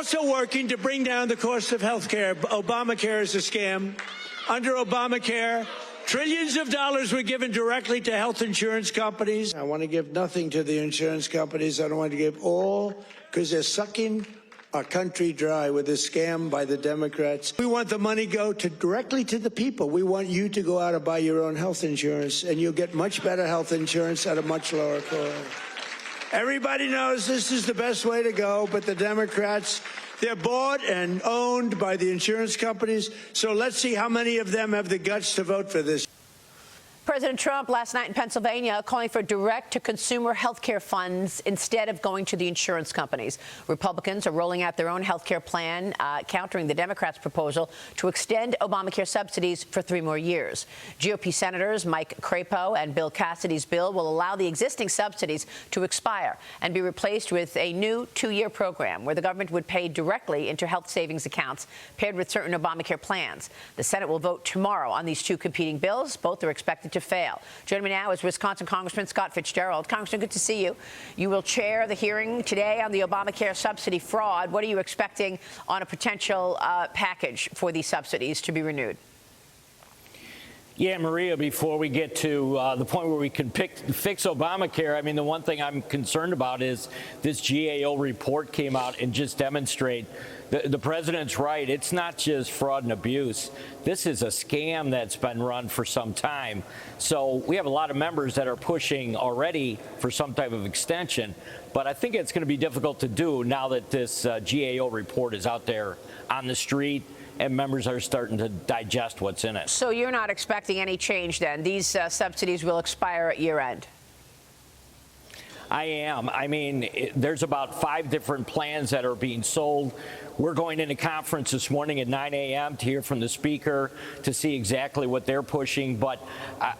also working to bring down the cost of health care. Obamacare is a scam. Under Obamacare, trillions of dollars were given directly to health insurance companies. I want to give nothing to the insurance companies. I don't want to give all, because they're sucking our country dry with this scam by the Democrats. We want the money go directly to the people. We want you to go out and buy your own health insurance, and you'll get much better health insurance at a much lower cost. Everybody knows this is the best way to go, but the Democrats, they're bought and owned by the insurance companies. So let's see how many of them have the guts to vote for this. President Trump last night in Pennsylvania calling for direct-to-consumer health care funds instead of going to the insurance companies. Republicans are rolling out their own health care plan, countering the Democrats' proposal to extend Obamacare subsidies for 3 more years. GOP Senators Mike Crapo and Bill Cassidy's bill will allow the existing subsidies to expire and be replaced with a new 2-year program where the government would pay directly into health savings accounts paired with certain Obamacare plans. The Senate will vote tomorrow on these 2 competing bills. Both are expected to fail. Joining me now is Wisconsin Congressman Scott Fitzgerald. Congressman, good to see you. You will chair the hearing today on the Obamacare subsidy fraud. What are you expecting on a potential package for these subsidies to be renewed? Yeah, Maria, before we get to the point where we can fix Obamacare, I mean, the one thing I'm concerned about is this GAO report came out and just demonstrate the president's right. It's not just fraud and abuse. This is a scam that's been run for some time. So we have a lot of members that are pushing already for some type of extension. But I think it's going to be difficult to do now that this GAO report is out there on the street and members are starting to digest what's in it. So you're not expecting any change then? These subsidies will expire at year end? I am. I mean, there's about 5 different plans that are being sold. We're going into conference this morning at 9 a.m. to hear from the speaker to see exactly what they're pushing. But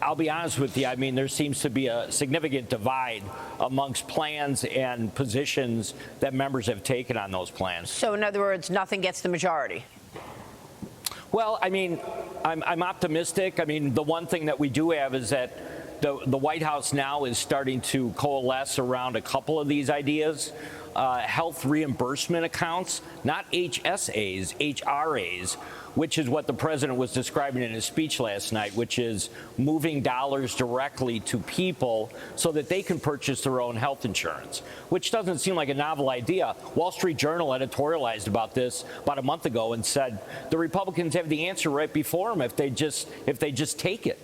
I'll be honest with you, I mean, there seems to be a significant divide amongst plans and positions that members have taken on those plans. So in other words, nothing gets the majority? Well, I mean, I'm optimistic. I mean, the one thing that we do have is that the White House now is starting to coalesce around a couple of these ideas. Health reimbursement accounts, not HSAs, HRAs, which is what the president was describing in his speech last night, which is moving dollars directly to people so that they can purchase their own health insurance, which doesn't seem like a novel idea. Wall Street Journal editorialized about this about a month ago and said the Republicans have the answer right before them if they just take it.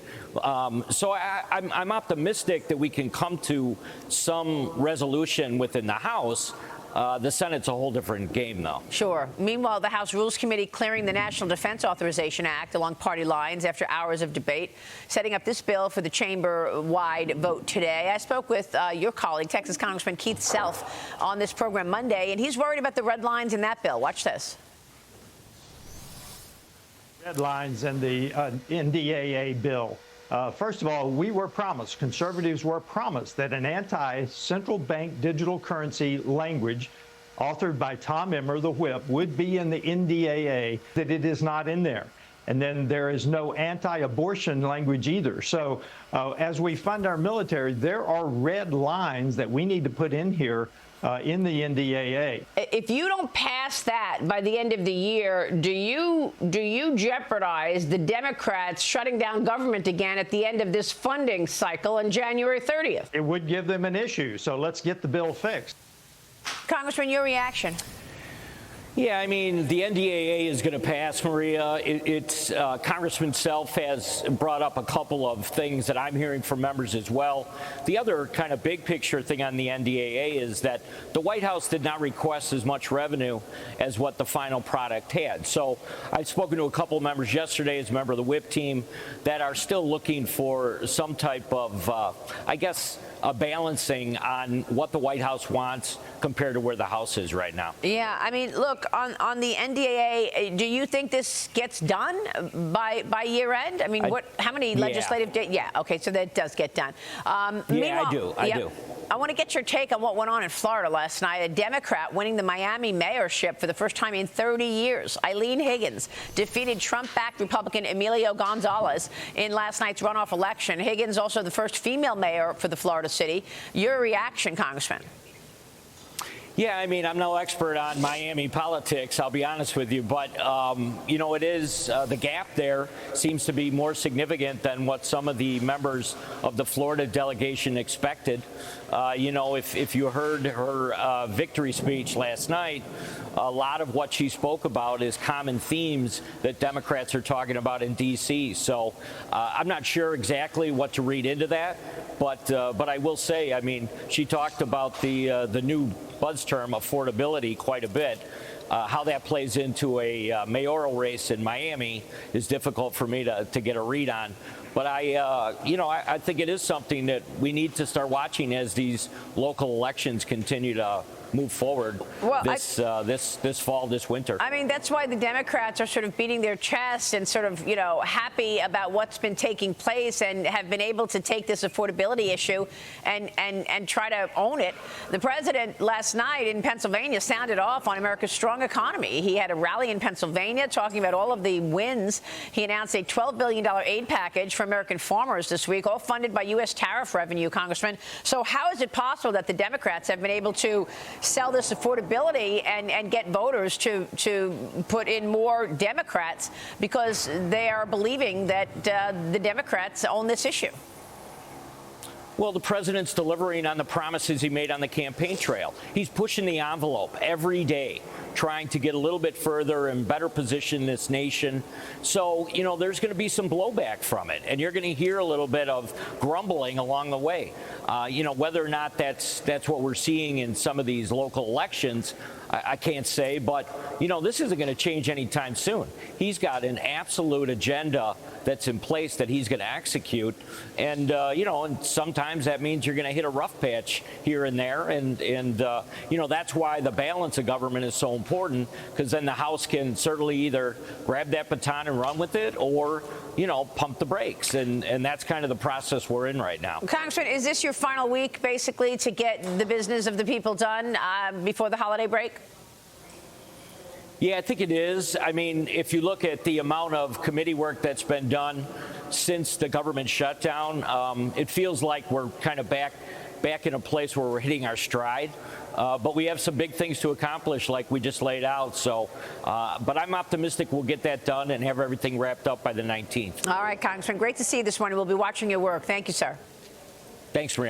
So I'm optimistic that we can come to some resolution within the House. The Senate's a whole different game, though. Sure. Meanwhile, the House Rules Committee clearing the National Defense Authorization Act along party lines after hours of debate, setting up this bill for the chamber-wide vote today. I spoke with your colleague, Texas Congressman Keith Self, on this program Monday, and he's worried about the red lines in that bill. Watch this. Red lines in the NDAA bill. First of all, we were promised, conservatives were promised, that an anti-central bank digital currency language authored by Tom Emmer, the whip, would be in the NDAA, that it is not in there. And then there is no anti-abortion language either. So as we fund our military, there are red lines that we need to put in here in the NDAA. If you don't pass that by the end of the year, do you jeopardize the Democrats shutting down government again at the end of this funding cycle on January 30th? It would give them an issue, so let's get the bill fixed. Congressman, your reaction? Yeah, I mean, the NDAA is going to pass, Maria. Congressman Self has brought up a couple of things that I'm hearing from members as well. The other kind of big picture thing on the NDAA is that the White House did not request as much revenue as what the final product had. So I've spoken to a couple of members yesterday as a member of the whip team that are still looking for some type of, I guess, a balancing on what the White House wants compared to where the House is right now. Yeah, I mean, look, on the NDAA, do you think this gets done by year end? I mean, how many legislative days? Yeah, okay, so that does get done. Yeah, I do. I want to get your take on what went on in Florida last night. A Democrat winning the Miami mayorship for the first time in 30 years. Eileen Higgins defeated Trump-backed Republican Emilio Gonzalez in last night's runoff election. Higgins also the first female mayor for the Florida city. Your reaction, Congressman? Yeah, I mean, I'm no expert on Miami politics, I'll be honest with you. But, you know, it is the gap there seems to be more significant than what some of the members of the Florida delegation expected. You know, if you heard her victory speech last night, a lot of what she spoke about is common themes that Democrats are talking about in D.C. So I'm not sure exactly what to read into that. But I will say, I mean, she talked about the new buzz term affordability quite a bit. How that plays into a mayoral race in Miami is difficult for me to get a read on. But I think it is something that we need to start watching as these local elections continue to move forward this fall, this winter. I mean, that's why the Democrats are sort of beating their chest and sort of, happy about what's been taking place and have been able to take this affordability issue and try to own it. The president last night in Pennsylvania sounded off on America's strong economy. He had a rally in Pennsylvania talking about all of the wins. He announced a $12 billion aid package for American farmers this week, all funded by U.S. tariff revenue, Congressman. So how is it possible that the Democrats have been able to sell this affordability and get voters to put in more Democrats because they are believing that the Democrats own this issue? Well, the president's delivering on the promises he made on the campaign trail. He's pushing the envelope every day, trying to get a little bit further and better position this nation. So, there's going to be some blowback from it, and you're going to hear a little bit of grumbling along the way. Whether or not that's what we're seeing in some of these local elections, I can't say, but, this isn't going to change anytime soon. He's got an absolute agenda that's in place that he's going to execute. And, and sometimes that means you're going to hit a rough patch here and there. And that's why the balance of government is so important, because then the House can certainly either grab that baton and run with it or, pump the brakes. And that's kind of the process we're in right now. Congressman, is this your final week, basically, to get the business of the people done before the holiday break? Yeah, I think it is. I mean, if you look at the amount of committee work that's been done since the government shutdown, it feels like we're kind of back in a place where we're hitting our stride. But we have some big things to accomplish, like we just laid out. So, but I'm optimistic we'll get that done and have everything wrapped up by the 19th. All right, Congressman, great to see you this morning. We'll be watching your work. Thank you, sir. Thanks, Maria.